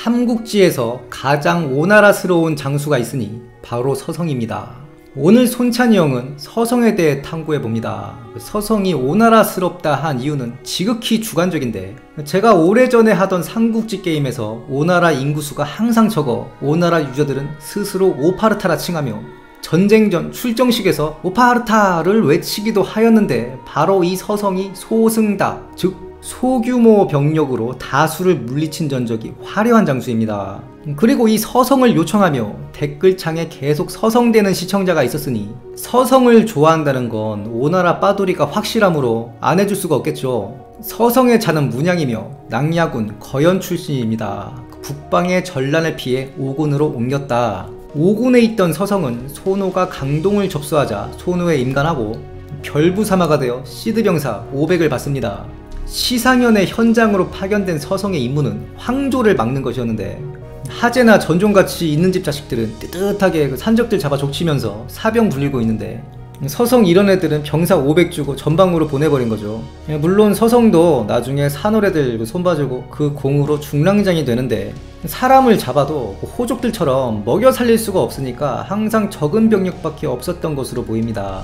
삼국지에서 가장 오나라스러운 장수가 있으니 바로 서성입니다. 오늘 손찬이 형은 서성에 대해 탐구해봅니다. 서성이 오나라스럽다 한 이유는 지극히 주관적인데, 제가 오래전에 하던 삼국지 게임에서 오나라 인구수가 항상 적어 오나라 유저들은 스스로 오파르타라 칭하며 전쟁 전 출정식에서 오파르타를 외치기도 하였는데, 바로 이 서성이 소승다, 즉 소규모 병력으로 다수를 물리친 전적이 화려한 장수입니다. 그리고 이 서성을 요청하며 댓글창에 계속 서성대는 시청자가 있었으니 서성을 좋아한다는 건 오나라 빠돌이가 확실하므로 안 해줄 수가 없겠죠. 서성의 자는 문양이며 낭야군 거연 출신입니다. 북방의 전란을 피해 오군으로 옮겼다. 오군에 있던 서성은 소노가 강동을 접수하자 소노에 임관하고 별부사마가 되어 시드병사 500을 받습니다. 시상연의 현장으로 파견된 서성의 임무는 황조를 막는 것이었는데, 하제나 전종같이 있는 집 자식들은 뜨뜻하게 산적들 잡아 족치면서 사병 불리고 있는데, 서성 이런 애들은 병사 500 주고 전방으로 보내버린 거죠. 물론 서성도 나중에 산호래들 손봐주고 그 공으로 중랑장이 되는데, 사람을 잡아도 호족들처럼 먹여 살릴 수가 없으니까 항상 적은 병력밖에 없었던 것으로 보입니다.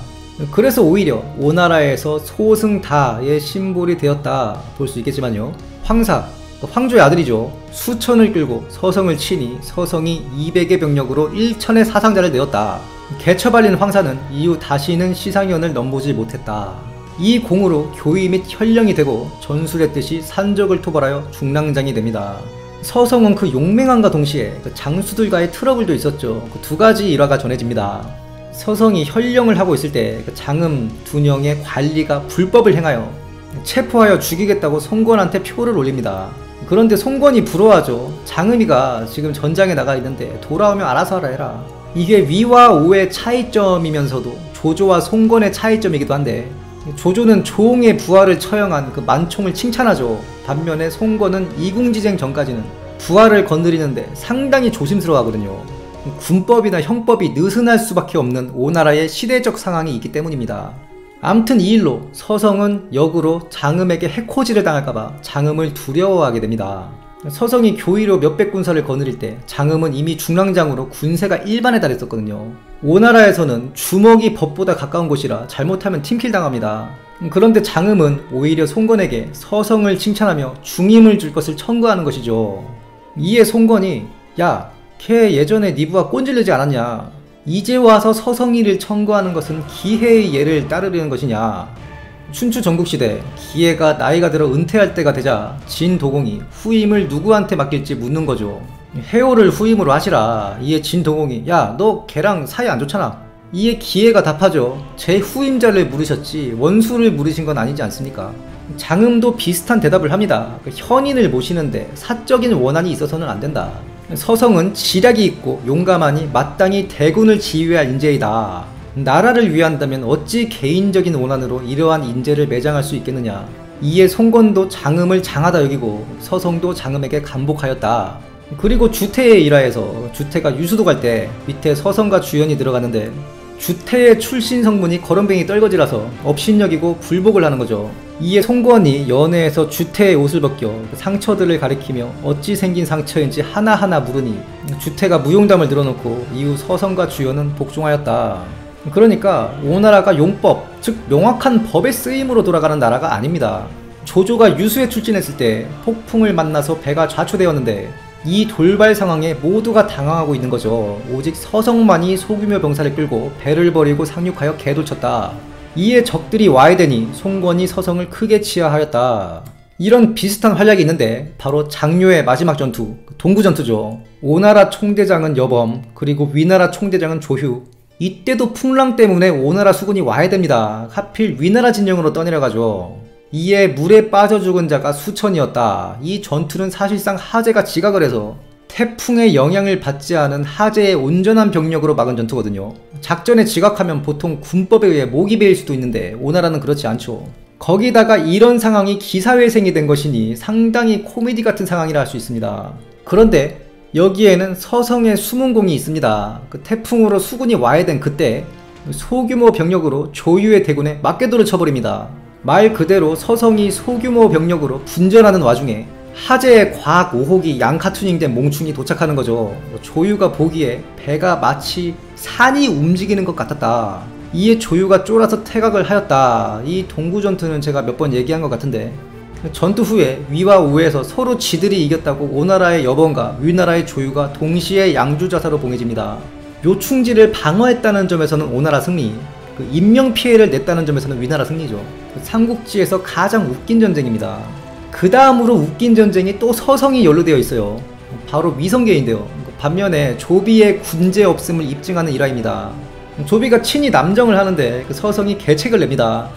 그래서 오히려 오나라에서 소승다의 심볼이 되었다 볼 수 있겠지만요, 황사, 황조의 아들이죠. 수천을 끌고 서성을 치니 서성이 200의 병력으로 1000의 사상자를 내었다. 개처발린 황사는 이후 다시는 시상연을 넘보지 못했다. 이 공으로 교의 및 현령이 되고 전술의 뜻이 산적을 토벌하여 중랑장이 됩니다. 서성은 그 용맹함과 동시에 그 장수들과의 트러블도 있었죠. 그 두 가지 일화가 전해집니다. 서성이 현령을 하고 있을 때 그 장음 둔영의 관리가 불법을 행하여 체포하여 죽이겠다고 송건한테 표를 올립니다. 그런데 송건이 부러워하죠. 장음이가 지금 전장에 나가 있는데 돌아오면 알아서 하라 해라. 이게 위와 오의 차이점이면서도 조조와 송건의 차이점이기도 한데, 조조는 조홍의 부하를 처형한 그 만총을 칭찬하죠. 반면에 송건은 이궁지쟁 전까지는 부하를 건드리는데 상당히 조심스러워 하거든요. 군법이나 형법이 느슨할 수밖에 없는 오나라의 시대적 상황이 있기 때문입니다. 암튼 이 일로 서성은 역으로 장음에게 해코지를 당할까봐 장음을 두려워하게 됩니다. 서성이 교의로 몇백 군사를 거느릴 때 장음은 이미 중랑장으로 군세가 일반에 달했었거든요. 오나라에서는 주먹이 법보다 가까운 곳이라 잘못하면 팀킬 당합니다. 그런데 장음은 오히려 송건에게 서성을 칭찬하며 중임을 줄 것을 청구하는 것이죠. 이에 송건이 야, 걔 예전에 네 부하 꼰질르지 않았냐? 이제 와서 서성이를 청구하는 것은 기해의 예를 따르려는 것이냐? 춘추 전국시대 기해가 나이가 들어 은퇴할 때가 되자 진도공이 후임을 누구한테 맡길지 묻는 거죠. 해오를 후임으로 하시라. 이에 진도공이 야, 너 걔랑 사이 안 좋잖아. 이에 기해가 답하죠. 제 후임자를 물으셨지 원수를 물으신 건 아니지 않습니까? 장음도 비슷한 대답을 합니다. 현인을 모시는데 사적인 원한이 있어서는 안 된다. 서성은 지략이 있고 용감하니 마땅히 대군을 지휘할 인재이다. 나라를 위한다면 어찌 개인적인 원한으로 이러한 인재를 매장할 수 있겠느냐. 이에 송건도 장음을 장하다 여기고 서성도 장음에게 감복하였다. 그리고 주태의 일화에서 주태가 유수도 갈 때 밑에 서성과 주연이 들어갔는데, 주태의 출신 성분이 거렁뱅이 떨거지라서 업신여기고 굴복을 하는 거죠. 이에 송건이 연회에서 주태의 옷을 벗겨 상처들을 가리키며 어찌 생긴 상처인지 하나하나 물으니 주태가 무용담을 늘어놓고 이후 서성과 주연은 복종하였다. 그러니까 오나라가 용법, 즉 명확한 법의 쓰임으로 돌아가는 나라가 아닙니다. 조조가 유수에 출진했을 때 폭풍을 만나서 배가 좌초되었는데 이 돌발 상황에 모두가 당황하고 있는 거죠. 오직 서성만이 소규모 병사를 끌고 배를 버리고 상륙하여 개돌쳤다. 이에 적들이 와야 되니 송건이 서성을 크게 치하하였다. 이런 비슷한 활약이 있는데 바로 장묘의 마지막 전투, 동구전투죠. 오나라 총대장은 여범, 그리고 위나라 총대장은 조휴. 이때도 풍랑 때문에 오나라 수군이 와야 됩니다. 하필 위나라 진영으로 떠내려가죠. 이에 물에 빠져 죽은 자가 수천이었다. 이 전투는 사실상 하제가 지각을 해서 태풍의 영향을 받지 않은 하제의 온전한 병력으로 막은 전투거든요. 작전에 지각하면 보통 군법에 의해 목이 베일 수도 있는데 오나라는 그렇지 않죠. 거기다가 이런 상황이 기사회생이 된 것이니 상당히 코미디 같은 상황이라 할 수 있습니다. 그런데 여기에는 서성의 숨은 공이 있습니다. 그 태풍으로 수군이 와야 된 그때 소규모 병력으로 조유의 대군에 맞개도를 쳐버립니다. 말 그대로 서성이 소규모 병력으로 분전하는 와중에 하재의 과학 5호기 양카투닝된 몽충이 도착하는 거죠. 조유가 보기에 배가 마치 산이 움직이는 것 같았다. 이에 조유가 쫄아서 퇴각을 하였다. 이 동구 전투는 제가 몇 번 얘기한 것 같은데, 전투 후에 위와 우에서 서로 지들이 이겼다고 오나라의 여번과 위나라의 조유가 동시에 양주자사로 봉해집니다. 요충지를 방어했다는 점에서는 오나라 승리, 인명피해를 냈다는 점에서는 위나라 승리죠. 삼국지에서 가장 웃긴 전쟁입니다. 그 다음으로 웃긴 전쟁이 또 서성이 연루되어 있어요. 바로 위성계인데요. 반면에 조비의 군제 없음을 입증하는 일화입니다. 조비가 친히 남정을 하는데 서성이 계책을 냅니다.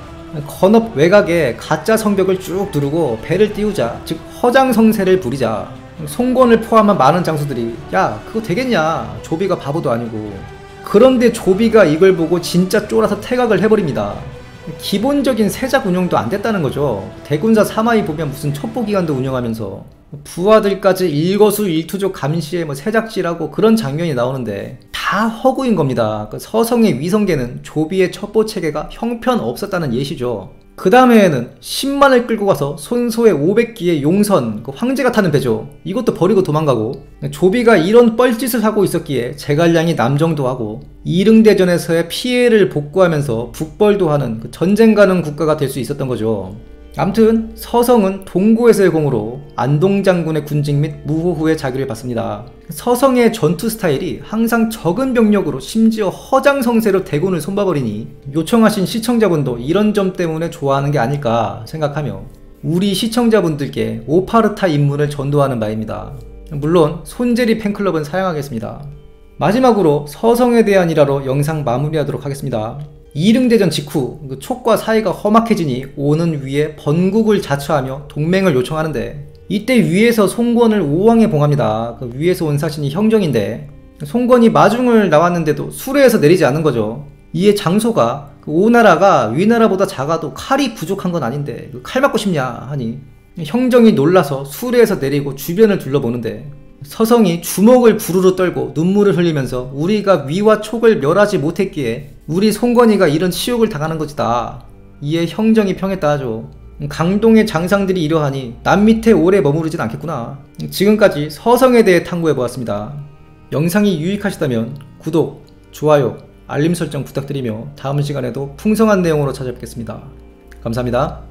건업 외곽에 가짜 성벽을 쭉 두르고 배를 띄우자, 즉 허장성세를 부리자. 송권을 포함한 많은 장수들이 야 그거 되겠냐, 조비가 바보도 아니고. 그런데 조비가 이걸 보고 진짜 쫄아서 퇴각을 해버립니다. 기본적인 세작 운영도 안 됐다는 거죠. 대군사 사마이 보면 무슨 첩보기관도 운영하면서 부하들까지 일거수일투족 감시에 세작질하고 그런 장면이 나오는데 다 허구인 겁니다. 서성의 위성계는 조비의 첩보 체계가 형편없었다는 예시죠. 그 다음에는 10만을 끌고 가서 손소의 500기의 용선, 황제가 타는 배죠. 이것도 버리고 도망가고, 조비가 이런 뻘짓을 하고 있었기에 제갈량이 남정도 하고 이릉대전에서의 피해를 복구하면서 북벌도 하는 전쟁 가는 국가가 될 수 있었던 거죠. 암튼 서성은 동고에서의 공으로 안동장군의 군직 및 무호 후의 자기를 받습니다. 서성의 전투 스타일이 항상 적은 병력으로 심지어 허장성세로 대군을 손봐버리니 요청하신 시청자분도 이런 점 때문에 좋아하는 게 아닐까 생각하며 우리 시청자분들께 오파르타 인문을 전도하는 바입니다. 물론 손재리 팬클럽은 사양하겠습니다. 마지막으로 서성에 대한 일화로 영상 마무리하도록 하겠습니다. 이릉대전 직후 촉과 사이가 험악해지니 오는 위에 번국을 자처하며 동맹을 요청하는데, 이때 위에서 송권을 오왕에 봉합니다. 위에서 온 사신이 형정인데 송권이 마중을 나왔는데도 수레에서 내리지 않는 거죠. 이에 장소가 오나라가 위나라보다 작아도 칼이 부족한 건 아닌데 칼 맞고 싶냐 하니 형정이 놀라서 수레에서 내리고 주변을 둘러보는데, 서성이 주먹을 부르르 떨고 눈물을 흘리면서 우리가 위와 촉을 멸하지 못했기에 우리 송건이가 이런 치욕을 당하는 것이다. 이에 형정이 평했다 하죠. 강동의 장상들이 이러하니 남 밑에 오래 머무르진 않겠구나. 지금까지 서성에 대해 탐구해보았습니다. 영상이 유익하시다면 구독, 좋아요, 알림 설정 부탁드리며 다음 시간에도 풍성한 내용으로 찾아뵙겠습니다. 감사합니다.